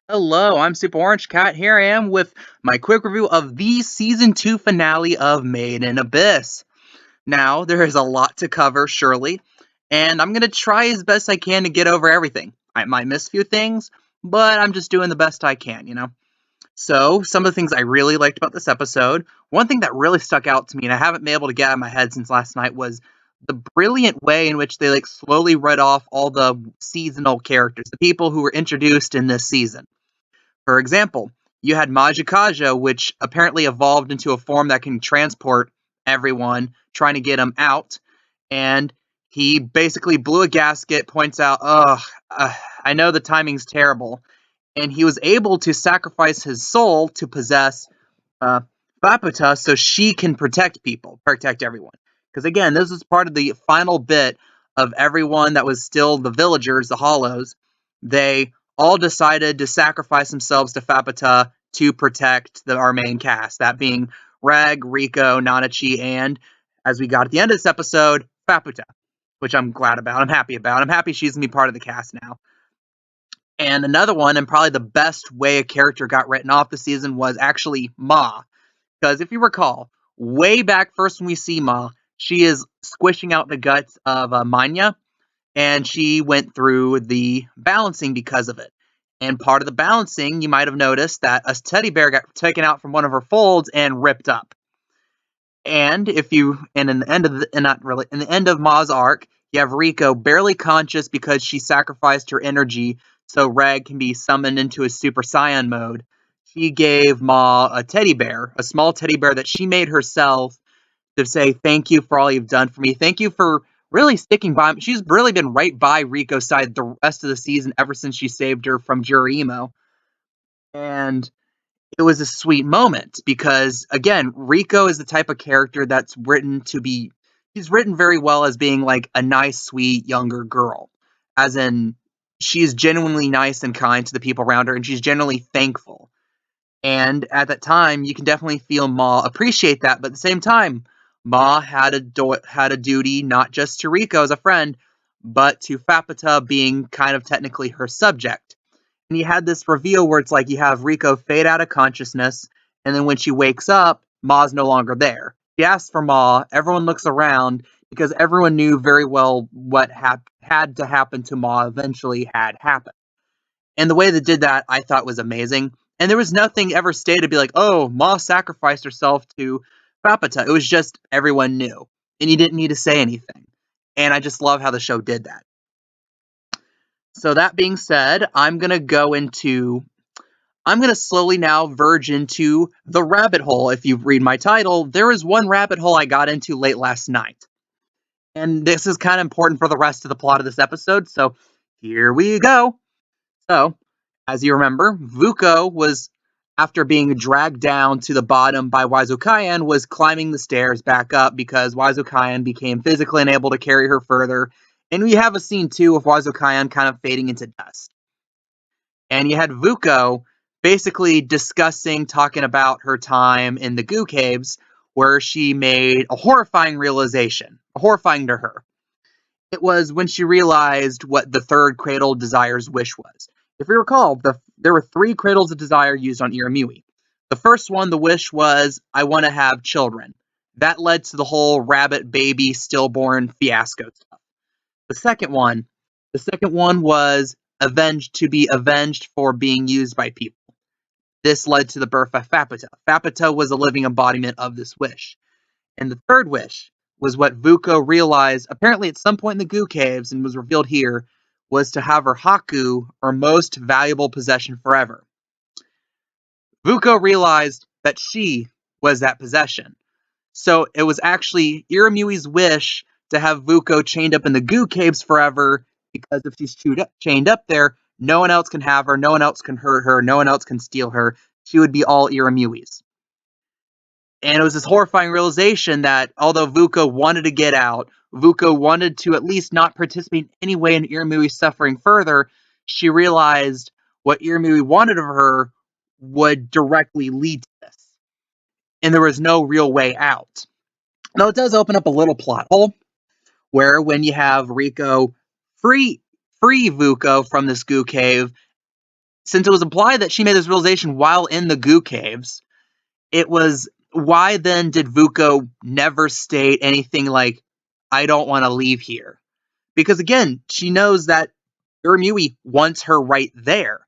Hello, I'm Super Orange Cat. Here I am with my quick review of the Season 2 finale of Made in Abyss. Now, there is a lot to cover, surely, and I'm going to try as best I can to get over everything. I might miss a few things, but I'm just doing the best I can. So, some of the things I really liked about this episode, one thing that really stuck out to me, and I haven't been able to get out of my head since last night, was the brilliant way in which they slowly read off all the seasonal characters, the people who were introduced in this season. For example, you had Majikaja, which apparently evolved into a form that can transport everyone, trying to get him out. And he basically blew a gasket, points out, I know the timing's terrible. And he was able to sacrifice his soul to possess uh, Faputa so she can protect people, protect everyone. Because again, this is part of the final bit of everyone that was still the villagers, the Hollows. They all decided to sacrifice themselves to Faputa to protect our main cast, that being Reg, Rico, Nanachi, and, as we got at the end of this episode, Faputa, which I'm glad about. I'm happy about. I'm happy she's going to be part of the cast now. And another one, and probably the best way a character got written off this season, was actually Maaa. Because if you recall, way back first when we see Maaa, she is squishing out the guts of Manya, and she went through the balancing because of it. And part of the balancing, you might have noticed that a teddy bear got taken out from one of her folds and ripped up. And in the end of not really in the end of Maa's arc, you have Rico barely conscious because she sacrificed her energy so Reg can be summoned into his Super Saiyan mode. She gave Maa a teddy bear, a small teddy bear that she made herself to say thank you for all you've done for me. Thank you for really sticking by me. She's really been right by Rico's side the rest of the season ever since she saved her from Jurimo. And it was a sweet moment because, again, Rico is the type of character that's written to be. She's written very well as being like a nice, sweet younger girl, as in she's genuinely nice and kind to the people around her, and she's generally thankful. And at that time, you can definitely feel Maa appreciate that, but at the same time, Maa had a duty not just to Rico as a friend, but to Faputa being kind of technically her subject. And you had this reveal where it's like you have Rico fade out of consciousness, and then when she wakes up, Maa's no longer there. She asks for Maa, everyone looks around because everyone knew very well what had to happen to Maa eventually had happened. And the way they did that, I thought was amazing. And there was nothing ever stated to be like, oh, Maa sacrificed herself to Faputa. It was just everyone knew. And you didn't need to say anything. And I just love how the show did that. So that being said, I'm going to slowly now verge into the rabbit hole. If you read my title, there is one rabbit hole I got into late last night. And this is kind of important for the rest of the plot of this episode, so here we go. So, as you remember, Vueko was, after being dragged down to the bottom by Waizukayan, was climbing the stairs back up because Waizukayan became physically unable to carry her further. And we have a scene too of Waizukayan kind of fading into dust. And you had Vueko basically talking about her time in the Goo Caves, where she made a horrifying realization, horrifying to her. It was when she realized what the third Cradle of Desire's wish was. If you recall, there were three Cradles of Desire used on Iramui. The first one, the wish was, I want to have children. That led to the whole rabbit baby stillborn fiasco stuff. The second one, was to be avenged for being used by people. This led to the birth of Faputa. Faputa was a living embodiment of this wish. And the third wish was what Vueko realized, apparently at some point in the Goo Caves, and was revealed here, was to have her Haku, or most valuable possession, forever. Vueko realized that she was that possession. So it was actually Iramui's wish to have Vueko chained up in the Goo Caves forever, because if she's chained up there, no one else can have her, no one else can hurt her, no one else can steal her. She would be all Iramui's. And it was this horrifying realization that although Vueko wanted to get out, Vueko wanted to at least not participate in any way in Iramui suffering further, she realized what Iramui wanted of her would directly lead to this. And there was no real way out. Now, it does open up a little plot hole, where when you have Rico free Vueko from this Goo Cave, since it was implied that she made this realization while in the goo caves, it was why then did Vueko never state anything like, I don't want to leave here? Because again, she knows that Urimui wants her right there.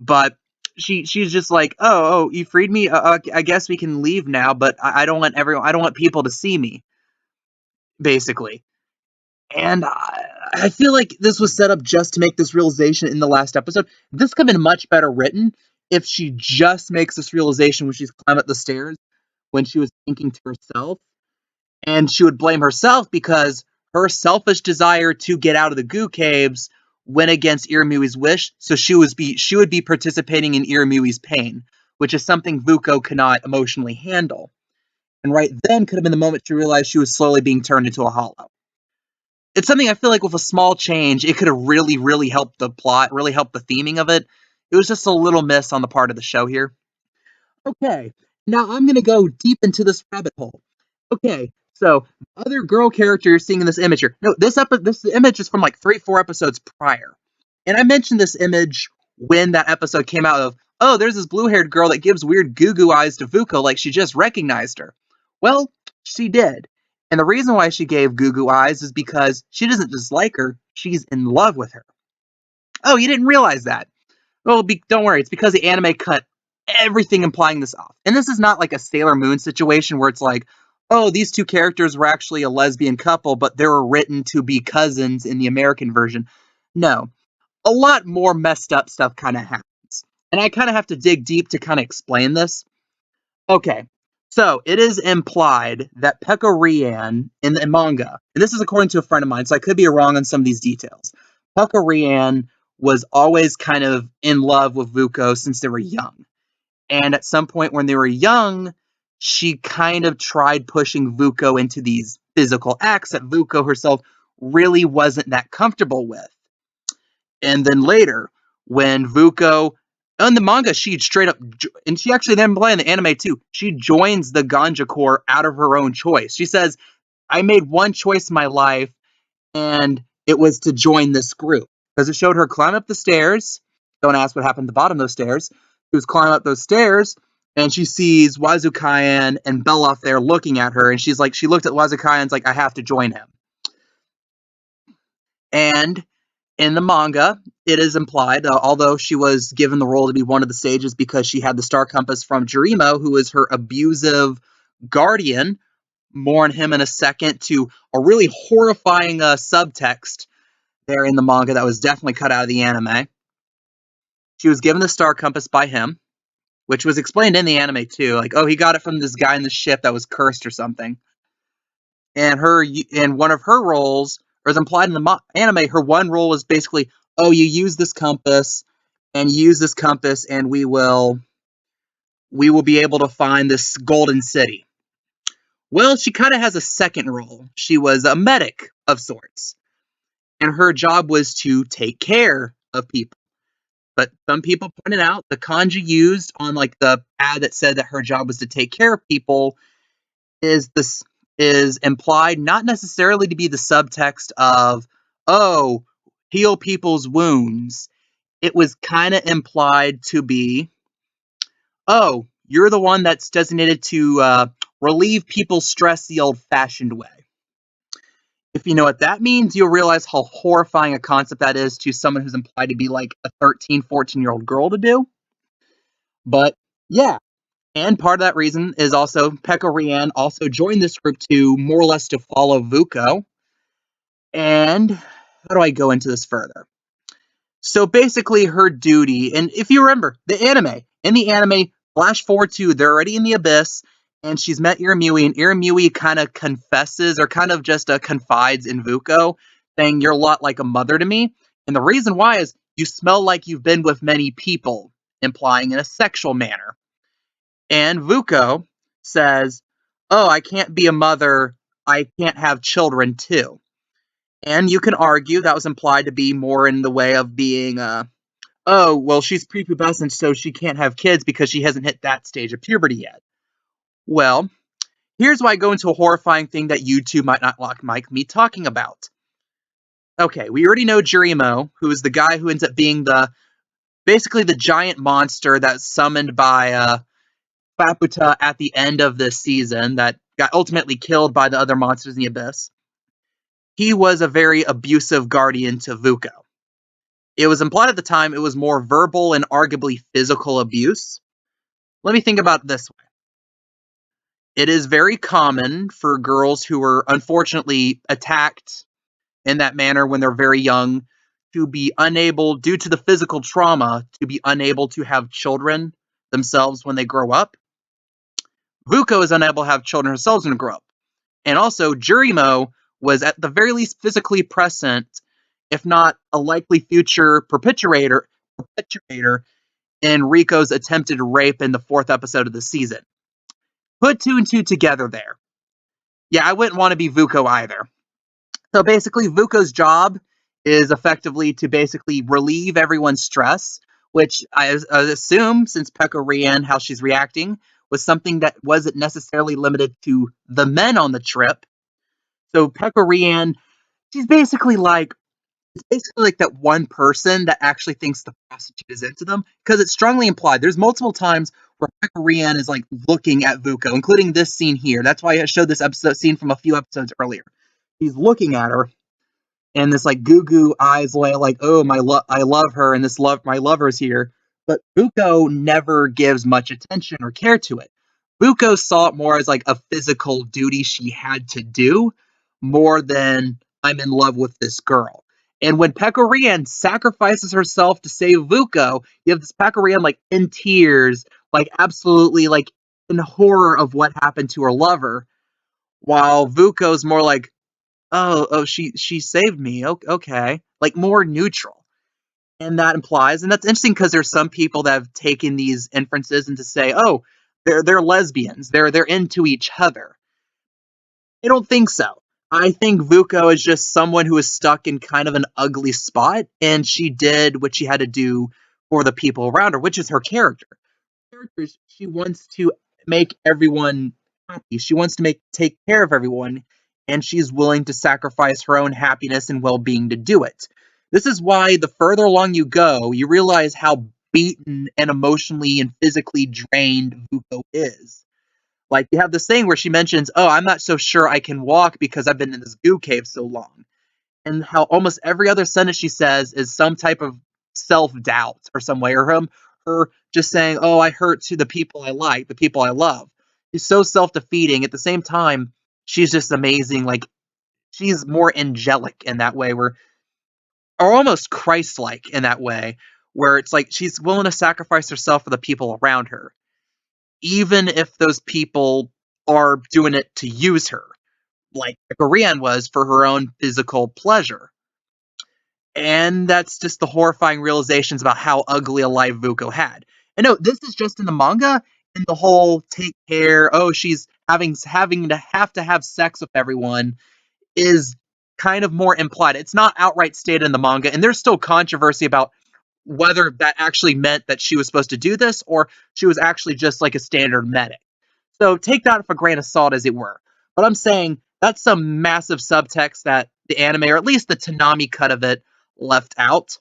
But she's just like, oh, you freed me. I guess we can leave now. But I don't want everyone. I don't want people to see me. Basically, and I feel like this was set up just to make this realization in the last episode. This could have been much better written if she just makes this realization when she's climbing up the stairs, when she was thinking to herself, and she would blame herself because her selfish desire to get out of the goo caves went against Iramui's wish, so she would be participating in Iramui's pain, which is something Vueko cannot emotionally handle. And right then could have been the moment she realized she was slowly being turned into a hollow. It's something I feel like with a small change, it could have really, really helped the plot, really helped the theming of it. It was just a little miss on the part of the show here. Okay, now I'm going to go deep into this rabbit hole. Okay, so other girl character you're seeing in this image here. No, this image is from like 3-4 episodes prior. And I mentioned this image when that episode came out of, oh, there's this blue-haired girl that gives weird goo-goo eyes to Vueko like she just recognized her. Well, she did. And the reason why she gave goo-goo eyes is because she doesn't just like her, she's in love with her. Oh, you didn't realize that. Well, don't worry, it's because the anime cut everything implying this off. And this is not like a Sailor Moon situation where it's like, oh, these two characters were actually a lesbian couple, but they were written to be cousins in the American version. No, a lot more messed up stuff kind of happens. And I kind of have to dig deep to kind of explain this. Okay, so it is implied that Pekka Rian in the manga, and this is according to a friend of mine, so I could be wrong on some of these details. Pekka Rian was always kind of in love with Vueko since they were young. And at some point when they were young, she kind of tried pushing Vueko into these physical acts that Vueko herself really wasn't that comfortable with. And then later, when Vueko, in the manga, she straight up, and she actually then play in the anime too, she joins the Ganja Corps out of her own choice. She says, I made one choice in my life, and it was to join this group. Because it showed her climb up the stairs. Don't ask what happened at the bottom of those stairs. She was climbing up those stairs, and she sees Wazukayan and Belloff there looking at her, and she's like, she looked at Wazukayan and's like, I have to join him. And in the manga, it is implied, although she was given the role to be one of the sages because she had the star compass from Jirimo, who is her abusive guardian. More on him in a second, to a really horrifying subtext there in the manga that was definitely cut out of the anime. She was given the star compass by him, which was explained in the anime too. Like, oh, he got it from this guy in the ship that was cursed or something. And one of her roles, or as implied in the anime, her one role was basically, oh, you use this compass, and we will be able to find this golden city. Well, she kind of has a second role. She was a medic of sorts, and her job was to take care of people. But some people pointed out the kanji used on like the ad that said that her job was to take care of people is implied not necessarily to be the subtext of, oh, heal people's wounds. It was kind of implied to be, oh, you're the one that's designated to relieve people's stress the old-fashioned way. If you know what that means, you'll realize how horrifying a concept that is to someone who's implied to be like a 13, 14-year-old girl to do. But yeah, and part of that reason is also Pekka Rian also joined this group to more or less to follow Vueko. And how do I go into this further? So basically her duty, and if you remember, in the anime, flash forward to, they're already in the abyss, and she's met Irimui, and Irimui kind of confesses, or kind of just confides in Vueko, saying, you're a lot like a mother to me. And the reason why is, you smell like you've been with many people, implying in a sexual manner. And Vueko says, oh, I can't be a mother, I can't have children too. And you can argue that was implied to be more in the way of being, oh, well, she's prepubescent, so she can't have kids because she hasn't hit that stage of puberty yet. Well, here's why I go into a horrifying thing that you two might not like me talking about. Okay, we already know Jirimo, who is the guy who ends up being the basically the giant monster that's summoned by Faputa at the end of this season that got ultimately killed by the other monsters in the abyss. He was a very abusive guardian to Vueko. It was implied at the time it was more verbal and arguably physical abuse. Let me think about it this way. It is very common for girls who were unfortunately attacked in that manner when they're very young to be unable, due to the physical trauma, to be unable to have children themselves when they grow up. Vueko is unable to have children herself when they grow up. And also, Jurimo was at the very least physically present, if not a likely future perpetuator in Riko's attempted rape in the 4th episode of the season. Put 2 and 2 together there. Yeah, I wouldn't want to be Vueko either. So basically, Vuko's job is effectively to basically relieve everyone's stress, which I assume, since Pekka Rian, how she's reacting, was something that wasn't necessarily limited to the men on the trip. So Pekka Rian, she's basically like, it's basically like that one person that actually thinks the prostitute is into them, because it's strongly implied. There's multiple times where Pekka Rian is like looking at Vueko, including this scene here. That's why I showed this episode scene from a few episodes earlier. He's looking at her, and this like goo goo eyes like, oh I love her, and my lover's here. But Vueko never gives much attention or care to it. Vueko saw it more as like a physical duty she had to do, more than I'm in love with this girl. And when Pekka Rian sacrifices herself to save Vueko, you have this Pekka Rian like in tears, like absolutely like in horror of what happened to her lover, while Vuko's more like, oh, she saved me. Okay, like more neutral, and that implies, and that's interesting because there's some people that have taken these inferences and to say, oh, they're lesbians, they're into each other. I don't think so. I think Vueko is just someone who is stuck in kind of an ugly spot, and she did what she had to do for the people around her, which is her character. She wants to make everyone happy. She wants to take care of everyone, and she's willing to sacrifice her own happiness and well-being to do it. This is why the further along you go, you realize how beaten and emotionally and physically drained Vueko is. Like, you have this thing where she mentions, oh, I'm not so sure I can walk because I've been in this goo cave so long. And how almost every other sentence she says is some type of self-doubt or some way, or her just saying, oh, I hurt to the people I like, the people I love. She's so self-defeating. At the same time, she's just amazing. Like, she's more angelic in that way, or almost Christ-like in that way, where it's like she's willing to sacrifice herself for the people around her, even if those people are doing it to use her, like Korean was for her own physical pleasure. And that's just the horrifying realizations about how ugly a life Vueko had. And no, this is just in the manga, and the whole take care, oh, she's having to have sex with everyone is kind of more implied. It's not outright stated in the manga, and there's still controversy about whether that actually meant that she was supposed to do this or she was actually just like a standard medic. So take that with a grain of salt, as it were. But I'm saying that's some massive subtext that the anime, or at least the Toonami cut of it, left out,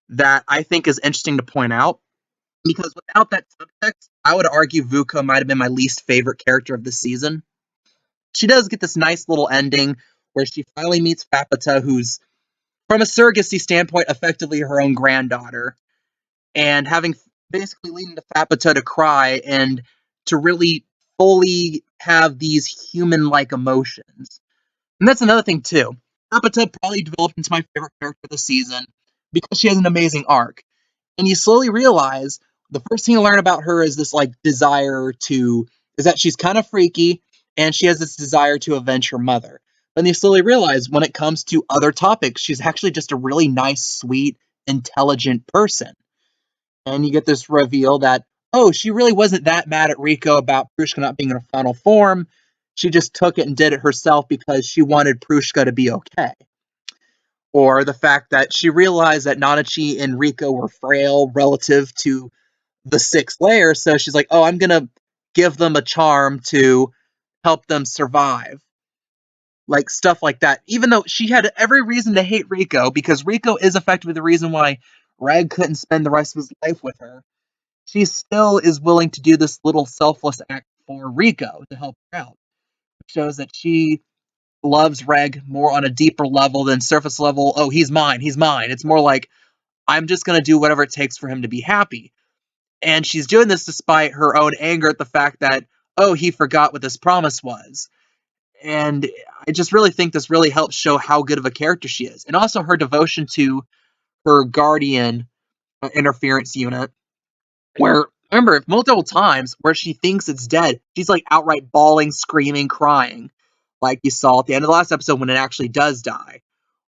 that I think is interesting to point out. Because without that subtext, I would argue Vueko might have been my least favorite character of the season. She does get this nice little ending where she finally meets Faputa, who's, from a surrogacy standpoint, effectively her own granddaughter, and having basically leading to Faputa to cry and to really fully have these human-like emotions. And that's another thing too. Faputa probably developed into my favorite character of the season because she has an amazing arc. And you slowly realize the first thing you learn about her is this like desire to is that she's kind of freaky and she has this desire to avenge her mother. But then you slowly realize when it comes to other topics, she's actually just a really nice, sweet, intelligent person. And you get this reveal that, oh, she really wasn't that mad at Riko about Prushka not being in her final form. She just took it and did it herself because she wanted Prushka to be okay. Or the fact that she realized that Nanachi and Riko were frail relative to the sixth layer, so she's like, oh, I'm going to give them a charm to help them survive. Like, stuff like that. Even though she had every reason to hate Riko, because Riko is effectively the reason why Reg couldn't spend the rest of his life with her, she still is willing to do this little selfless act for Rico to help her out. It shows that she loves Reg more on a deeper level than surface level, oh, he's mine, he's mine. It's more like, I'm just going to do whatever it takes for him to be happy. And she's doing this despite her own anger at the fact that, oh, he forgot what this promise was. And I just really think this really helps show how good of a character she is. And also her devotion to her guardian interference unit, where, remember, multiple times where she thinks it's dead, she's like outright bawling, screaming, crying, like you saw at the end of the last episode when it actually does die.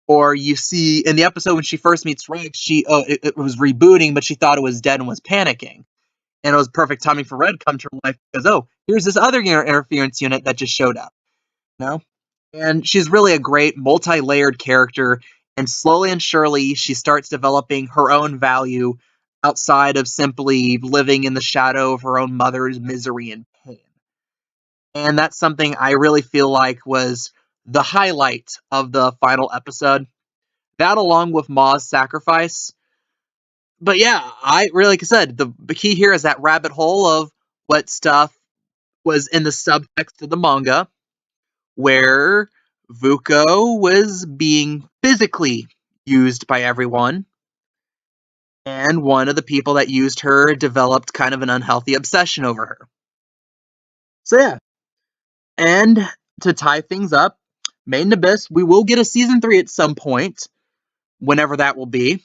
Or you see in the episode when she first meets Rex, it was rebooting, but she thought it was dead and was panicking. And it was perfect timing for Red to come to her life because, oh, here's this other interference unit that just showed up. You know? And she's really a great multi-layered character, and slowly and surely she starts developing her own value outside of simply living in the shadow of her own mother's misery and pain. And that's something I really feel like was the highlight of the final episode. That along with Maa's sacrifice. But yeah, I really, like I said, the key here is that rabbit hole of what stuff was in the subtext of the manga, where Vueko was being physically used by everyone, and one of the people that used her developed kind of an unhealthy obsession over her. So yeah, and to tie things up, Made in Abyss, we will get a season 3 at some point, whenever that will be.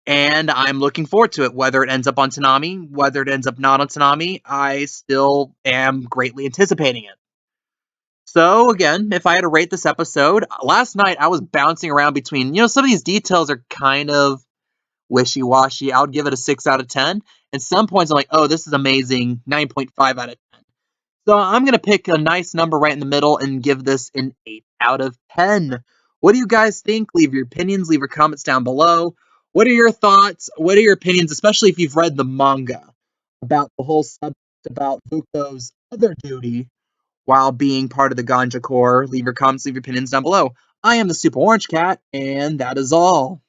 And I'm looking forward to it, whether it ends up on Toonami, whether it ends up not on Toonami, I still am greatly anticipating it. So again, if I had to rate this episode, last night I was bouncing around between, some of these details are kind of wishy-washy. I would give it a 6 out of 10. At some points I'm like, oh, this is amazing, 9.5 out of 10. So I'm going to pick a nice number right in the middle and give this an 8 out of 10. What do you guys think? Leave your opinions, leave your comments down below. What are your thoughts? What are your opinions, especially if you've read the manga, about the whole subject about Vuko's other duty while being part of the Ganja Corps? Leave your comments, leave your opinions down below. I am the Super Orange Cat, and that is all.